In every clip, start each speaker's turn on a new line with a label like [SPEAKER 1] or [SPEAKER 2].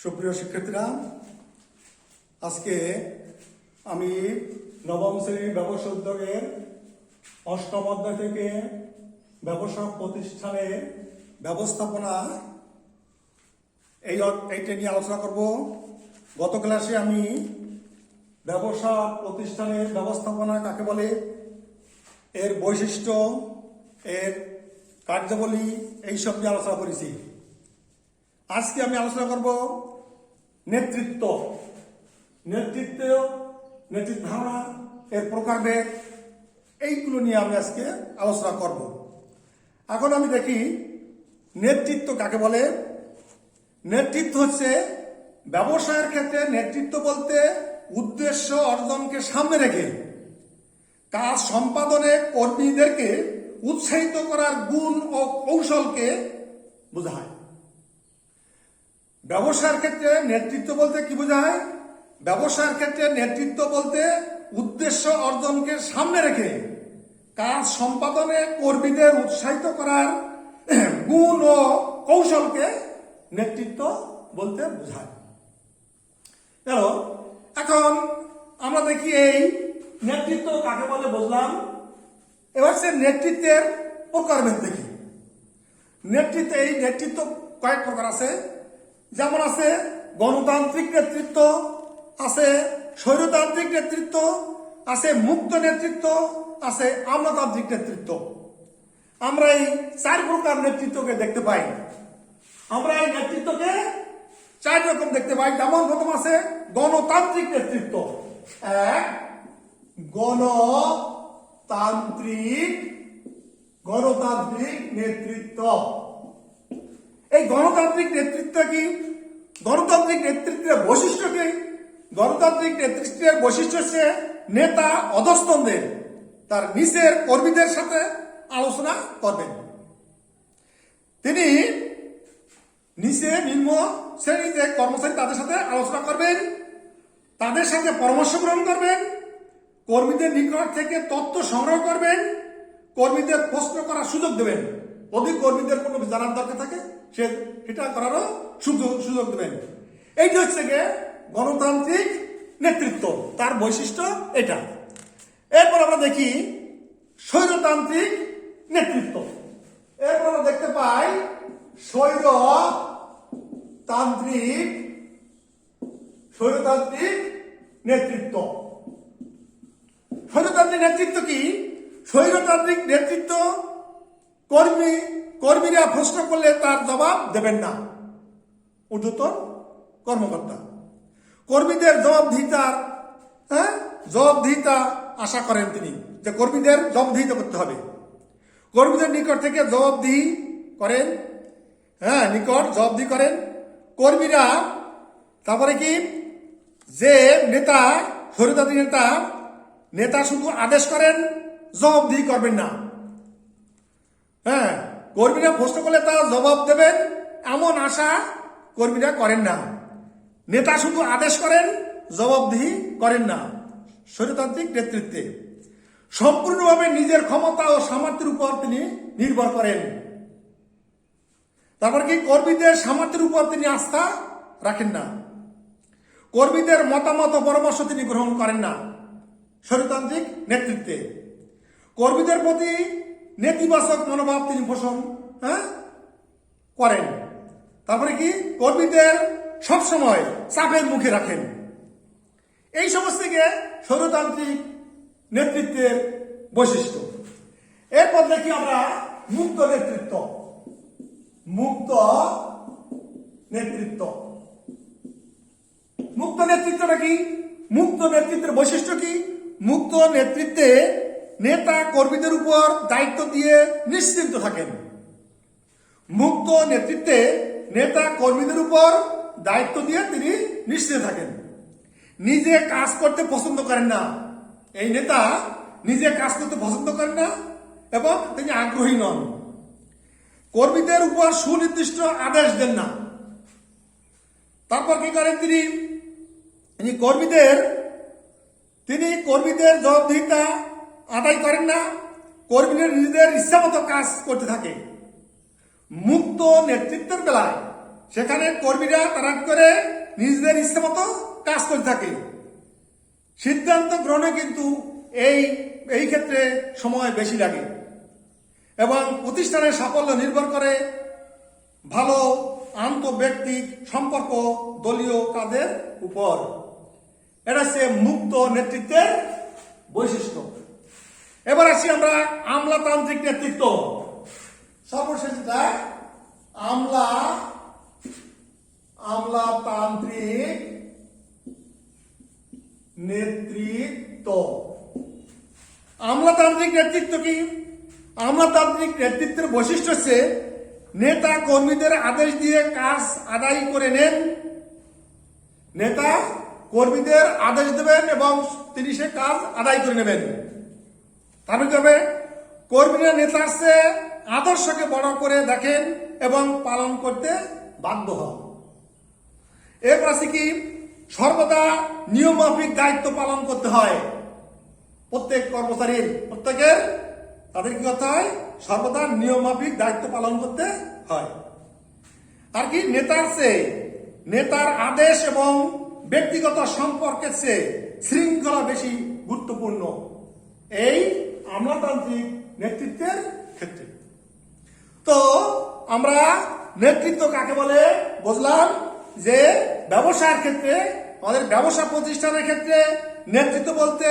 [SPEAKER 1] সুপ্রিয় শিক্ষার্থীরা, আজকে আমি নবম শ্রেণীর ব্যবসা উদ্যোগের অষ্টম অধ্যায় থেকে ব্যবসা প্রতিষ্ঠানের ব্যবস্থাপনা এইটা নিয়ে আলোচনা করব। গত ক্লাসে আমি ব্যবসা প্রতিষ্ঠানের ব্যবস্থাপনা কাকে বলে, এর বৈশিষ্ট্য, এর কার্যাবলী এইসব নিয়ে আলোচনা করেছি। আজকে আমি আলোচনা করব নেতৃত্ব ধারণা, এর প্রকারভেদ, এইগুলো নিয়ে আমি আজকে আলোচনা করব। এখন আমি দেখি নেতৃত্ব কাকে বলে। নেতৃত্ব হচ্ছে ব্যবসায়ের ক্ষেত্রে নেতৃত্ব বলতে উদ্দেশ্য অর্জনকে সামনে রেখে কাজ সম্পাদনে কর্মীদেরকে উৎসাহিত করার গুণ ও কৌশলকে বোঝায়। ব্যবসার ক্ষেত্রে নেতৃত্ব বলতে কি বোঝায়? ব্যবসার ক্ষেত্রে নেতৃত্ব বলতে উদ্দেশ্য অর্জনকে সামনে রেখে কাজ সম্পাদনে কর্মীদের উৎসাহিত করার গুণ ও কৌশলকে নেতৃত্ব বলতে বোঝায়। এখন আমরা দেখি এই নেতৃত্ব কাকে বলে বুঝলাম। এবার সে নেতৃত্বের প্রকারভেদ দেখি। এই নেতৃত্ব কয়েক প্রকার আছে। যেমন আছে গণতান্ত্রিক নেতৃত্ব, আছে স্বৈরতান্ত্রিক নেতৃত্ব, আছে মুক্ত নেতৃত্ব, আছে আমলাতান্ত্রিক নেতৃত্ব। আমরা এই চার প্রকার নেতৃত্বকে দেখতে পাই। আমরা এই নেতৃত্বকে চার রকম দেখতে পাই। যেমন প্রথম আছে গণতান্ত্রিক নেতৃত্ব। এক, গণতান্ত্রিক নেতৃত্ব। এই গণতান্ত্রিক নেতৃত্ব কি? গণতান্ত্রিক নেতৃত্বের বৈশিষ্ট্য কি? গণতান্ত্রিক নেতৃত্বের বৈশিষ্ট্য হচ্ছে নেতা অধস্তনদের তার নিচের কর্মীদের সাথে আলোচনা করবেন। তিনি নিচে নিম্ন শ্রেণীতে কর্মচারী তাদের সাথে আলোচনা করবেন, তাদের সাথে পরামর্শ গ্রহণ করবেন, কর্মীদের নিকট থেকে তথ্য সংগ্রহ করবেন, কর্মীদের প্রশ্ন করার সুযোগ দেবেন। যদি কর্মীদের কোনো জানার দরকার থাকে সেটা করারও সুযোগ দেবেন। এইটা হচ্ছে গিয়ে গণতান্ত্রিক নেতৃত্ব, তার বৈশিষ্ট্য এটা। এরপর আমরা দেখি স্বৈরতান্ত্রিক নেতৃত্ব। এরপর আমরা দেখতে পাই স্বৈরতান্ত্রিক নেতৃত্ব। স্বৈরতান্ত্রিক নেতৃত্ব কি? স্বৈরতান্ত্রিক নেতৃত্ব কর্মীরা প্রশ্ন করলে তার জবাব দেবেন না ঊর্ধ্বতন কর্মকর্তা। কর্মীদের জবাবদিহিতা আশা করেন তিনি, যে কর্মীদের জবাবদিহিতা করতে হবে। কর্মীদের নিকট থেকে জবাবদিহি করেন। কর্মীরা তারপরে কি, যে নেতা স্বৈরতান্ত্রিক নেতা শুধু আদেশ করেন, জবাবদিহি করবেন না। কর্মীরা প্রশ্ন করলে তারা জবাব দেবেন এমন আশা কর্মীরা করেন না। নেতা শুধু আদেশ করেন, জবাবদিহি করেন না। স্বৈরতান্ত্রিক নেতৃত্বে সম্পূর্ণভাবে নিজের ক্ষমতা ও সামর্থ্যের উপর তিনি নির্ভর করেন। তারপর কি, কর্মীদের সামর্থ্যের উপর তিনি আস্থা রাখেন না। কর্মীদের মতামত ও পরামর্শ তিনি গ্রহণ করেন না। স্বৈরতান্ত্রিক নেতৃত্বে কর্মীদের প্রতি নেতিবাচক মনোভাব তিনি পোষণ করেন। তারপরে কি, কর্মীদের সবসময় চাপের মুখে রাখেন। এই সমস্ত থেকে স্বৈরতান্ত্রিক নেতৃত্বের বৈশিষ্ট্য। এরপর দেখি আমরা মুক্ত নেতৃত্ব। মুক্ত নেতৃত্বটা কি? মুক্ত নেতৃত্বের বৈশিষ্ট্য কি? মুক্ত নেতৃত্বে নেতা কর্মীদের উপর দায়িত্ব দিয়ে নিশ্চিন্ত থাকেন। মুক্ত নেতৃত্বে নেতা কর্মীদের উপর দায়িত্ব দিয়ে তিনি নিশ্চিন্ত থাকেন। নিজে কাজ করতে পছন্দ করেন না। এই নেতা নিজে কাজ করতে পছন্দ করেন না এবং তিনি আগ্রহী নন। কর্মীদের উপর সুনির্দিষ্ট আদেশ দেন না। তারপর কি করেন তিনি? কর্মীদের জবাবদিহিতা আদায় করেন না। কর্মীদের নিজেদের ইচ্ছা মতো কাজ করতে থাকে। মুক্ত নেতৃত্বের বেলায় সেখানে কর্মীরা তারা কি করে নিজেদের ইচ্ছে মতো কাজ করে থাকে। সিদ্ধান্ত গ্রহণে কিন্তু এই ক্ষেত্রে সময় বেশি লাগে এবং প্রতিষ্ঠানের সাফল্য নির্ভর করে ভালো আন্তঃব্যক্তিক সম্পর্ক, দলীয় কাজের উপর। এটা হচ্ছে মুক্ত নেতৃত্বের বৈশিষ্ট্য। এবার আসি আমরা আমলাতান্ত্রিক নেতৃত্ব। সর্বশেষ যেটা আমলাতান্ত্রিক নেতৃত্ব। আমলাতান্ত্রিক নেতৃত্ব কি? আমলাতান্ত্রিক নেতৃত্বের বৈশিষ্ট্য হচ্ছে নেতা কর্মীদের আদেশ দিয়ে কাজ আদায় করে নেন। নেতা কর্মীদের আদেশ দেবেন এবং তিনি সে কাজ আদায় করে নেবেন। তারপরে কর্মীরা নেতার চেয়ে আদর্শকে বড় করে দেখেন এবং পালন করতে বাধ্য হন। এরপর আছে কি? সর্বদা নিয়মমাফিক দায়িত্ব পালন করতে হয়। প্রত্যেক কর্মচারীর তাদের কি করতে হয়? সর্বদা নিয়মমাফিক দায়িত্ব পালন করতে হয়। আর কি? নেতার আদেশ এবং ব্যক্তিগত সম্পর্কের চেয়ে শৃঙ্খলা বেশি গুরুত্বপূর্ণ এই আমলাতান্ত্রিক নেতৃত্বের ক্ষেত্রে। তো আমরা নেতৃত্ব কাকে বলে বুঝলাম যে ব্যবসার ক্ষেত্রে, আমাদের ব্যবসা প্রতিষ্ঠানের ক্ষেত্রে নেতৃত্ব বলতে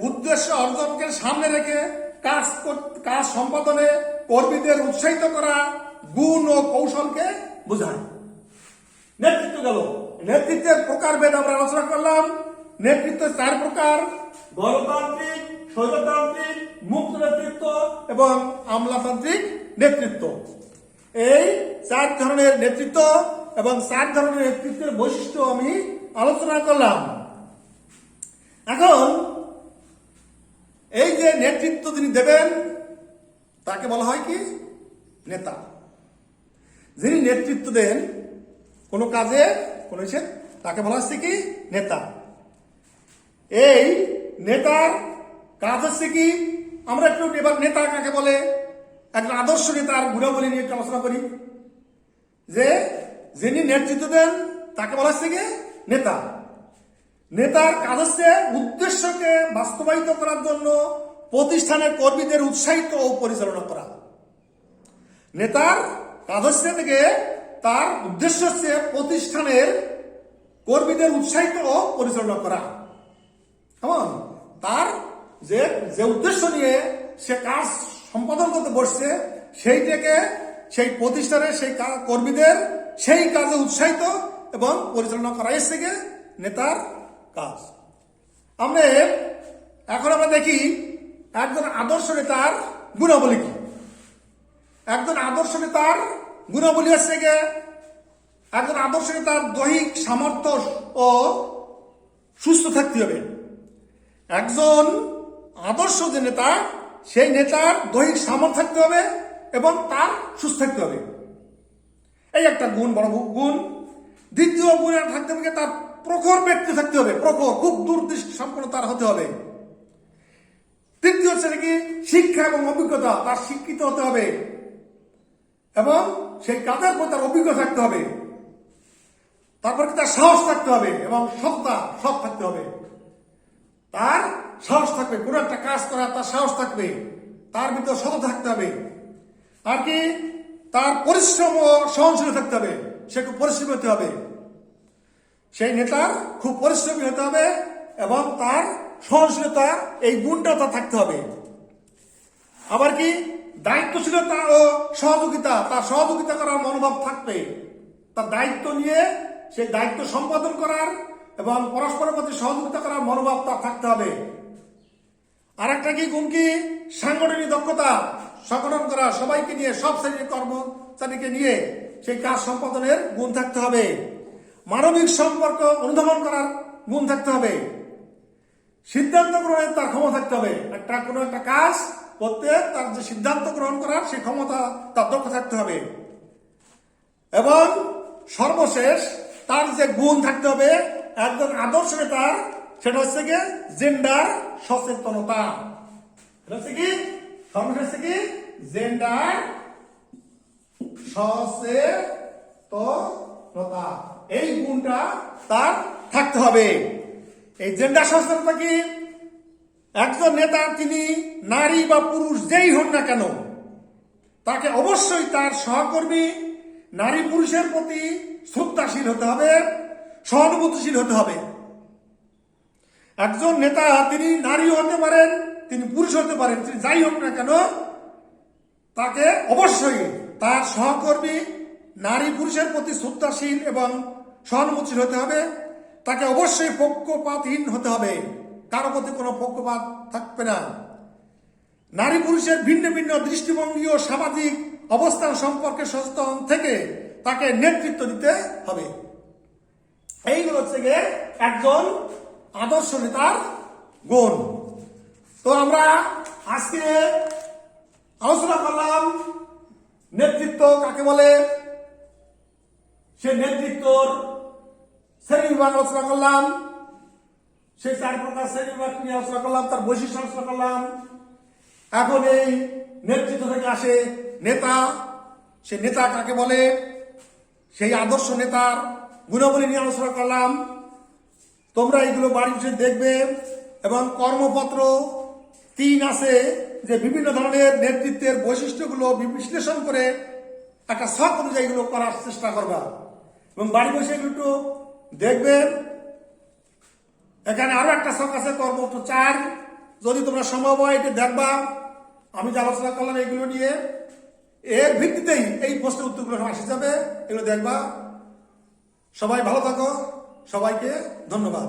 [SPEAKER 1] উদ্দেশ্য অর্জনকে সামনে রেখে কাজ সম্পাদনে কর্মীদের উৎসাহিত করা গুণ ও কৌশলকে বোঝায়। নেতৃত্ব গেল। নেতৃত্বের প্রকারভেদ আমরা আলোচনা করলাম। নেতৃত্ব 4 প্রকার: গণতান্ত্রিক, স্বৈরতান্ত্রিক, মুক্ত নেতৃত্ব এবং আমলাতান্ত্রিক নেতৃত্ব। এই 4 ধরনের নেতৃত্ব এবং 4 ধরনের নেতৃত্বের বৈশিষ্ট্য আমি আলোচনা করলাম। এখন এই যে নেতৃত্ব তিনি দেবেন তাকে বলা হয় কি? নেতা। যিনি নেতৃত্ব দেন কোন কাজে তাকে বলা হচ্ছে কি? নেতা। এই নেতার কাজ হচ্ছে কি? আমরা একটু এবার নেতা কাকে বলে, একজন আদর্শ নেতার গুণাবলী নিয়ে একটু আলোচনা করি। যে যিনি নেতৃত্ব দেন তাকে বলা হচ্ছে কি? নেতা। নেতার কাজ হচ্ছে উদ্দেশ্যকে বাস্তবায়িত করার জন্য প্রতিষ্ঠানের কর্মীদের উৎসাহিত ও পরিচালনা করা। নেতার কাজ হচ্ছে থেকে তার উদ্দেশ্য হচ্ছে প্রতিষ্ঠানের কর্মীদের উৎসাহিত ও পরিচালনা করা। কেমন? তার যে উদ্দেশ্য নিয়ে সে কাজ সম্পাদন করতে বসছে সেইটাকে সেই প্রতিষ্ঠানের সেই কর্মীদের সেই কাজে উৎসাহিত এবং পরিচালনা করা এসে নেতার কাজ। এখন আমরা দেখি একজন আদর্শ নেতার গুণাবলী কি। একজন আদর্শ নেতার গুণাবলী হচ্ছে একজন আদর্শ নেতার দৈহিক সামর্থ্য ও সুস্থ থাকতে হবে। একজন আদর্শ যে নেতা, সেই নেতার দৈহিক সামর্থ্য থাকতে হবে এবং তার সুস্থ থাকতে হবে। এই একটা গুণ, বড় গুণ। দ্বিতীয় গুণ থাকতে হবে তার প্রখর ব্যক্তি থাকতে হবে, প্রখর, খুব দূরদৃষ্টি সম্পন্ন তার হতে হবে। তৃতীয় হচ্ছে কি? শিক্ষা এবং অভিজ্ঞতা, তার শিক্ষিত হতে হবে এবং সেই কাজের প্রতি তার অভিজ্ঞতা থাকতে হবে। তারপর কি? তার সাহস থাকতে হবে এবং সৎ থাকতে হবে। তার সাহস থাকবে, কোনো একটা কাজ করার তার সাহস থাকবে, তার ভিতরে সৎ থাকতে হবে। আর কি? তার পরিশ্রম ও সহনশীল থাকতে হবে, সে খুব পরিশ্রমী হতে হবে। সেই নেতার খুব পরিশ্রমী হতে হবে এবং তার সহনশীলতা, এই গুণটা তার থাকতে হবে। আবার কি? দায়িত্বশীলতা ও সহযোগিতা, তার সহযোগিতা করার মনোভাব থাকবে। তার দায়িত্ব নিয়ে সেই দায়িত্ব সম্পাদন করার এবং পরস্পরের প্রতি সহযোগিতা করার মনোভাব তার থাকতে হবে। আর একটা কি গুণ কি? সাংগঠনিক দক্ষতা, সংগঠন করা, সবাইকে নিয়ে, সব শ্রেণীর কর্মচারীকে নিয়ে সেই কাজ সম্পাদনের গুণ থাকতে হবে। মানবিক সম্পর্ক অনুধাবন করার গুণ থাকতে হবে। সিদ্ধান্ত গ্রহণের তার ক্ষমতা থাকতে হবে। কোনো একটা কাজ করতে তার যে সিদ্ধান্ত গ্রহণ করার সেই ক্ষমতা, তার দক্ষ থাকতে হবে। এবং সর্বশেষ তার যে গুণ থাকতে হবে একজন আদর্শ নেতার, সেটা হচ্ছে কি? জেন্ডার সচেতনতা। এটা হচ্ছে কি? সর্বশেষ কি? জেন্ডার সচেতনতা। সচেতনতা, এই গুণটা তার থাকতে হবে। এই জেন্ডার সচেতনতা কি? একজন নেতা তিনি নারী বা পুরুষ যেই হন না কেন, তাকে অবশ্যই তার সহকর্মী নারী পুরুষের প্রতি শ্রদ্ধাশীল হতে হবে, সহানুভূতিশীল হতে হবে। একজন নেতা তিনি নারী হতে পারেন, তিনি পুরুষ হতে পারেন, তিনি যাই হোক না কেন, তাকে অবশ্যই তার সহকর্মী নারী পুরুষের প্রতি শ্রদ্ধাশীল এবং সহানুভূতিশীল হতে হবে। তাকে অবশ্যই পক্ষপাতহীন হতে হবে, কারো প্রতি কোনো পক্ষপাত থাকবে না। নারী পুরুষের ভিন্ন ভিন্ন দৃষ্টিভঙ্গি ও সামাজিক অবস্থান সম্পর্কে সচেতন থেকে তাকে নেতৃত্ব দিতে হবে। এইগুলো হচ্ছে গিয়ে একজন আদর্শ নেতার গুণ। তো আমরা আজকে আলোচনা করলাম নেতৃত্ব কাকে বলে, সে নেতৃত্বর শ্রেণীবিভাগ আলোচনা করলাম, সেই 4 প্রকার শ্রেণীবিভাগ নিয়ে আলোচনা করলাম, তার বৈশিষ্ট্য আলোচনা করলাম। এখন এই নেতৃত্ব থেকে আসে নেতা, সে নেতা কাকে বলে, সেই আদর্শ নেতার গুণাবলী নিয়ে আলোচনা করলাম। তোমরা এইগুলো বাড়ি বসে দেখবে, এবং কর্মপত্র 3 আছে যে বিভিন্ন ধরনের নেতৃত্বের বৈশিষ্ট্যগুলো বিশ্লেষণ করে একটা ছক অনুযায়ী এগুলো করার চেষ্টা করবা, এবং বাড়ি বসে এগুলো একটু দেখবে। এখানে আরো একটা ছক আছে কর্মপত্র 4, যদি তোমরা সম্ভব হয় এটা দেখবা। আমি যে আলোচনা করলাম এগুলো নিয়ে, এর ভিত্তিতেই এই প্রশ্নের উত্তরগুলো আসে যাবে, এগুলো দেখবা। সবাই ভালো থাকো, সবাইকে ধন্যবাদ।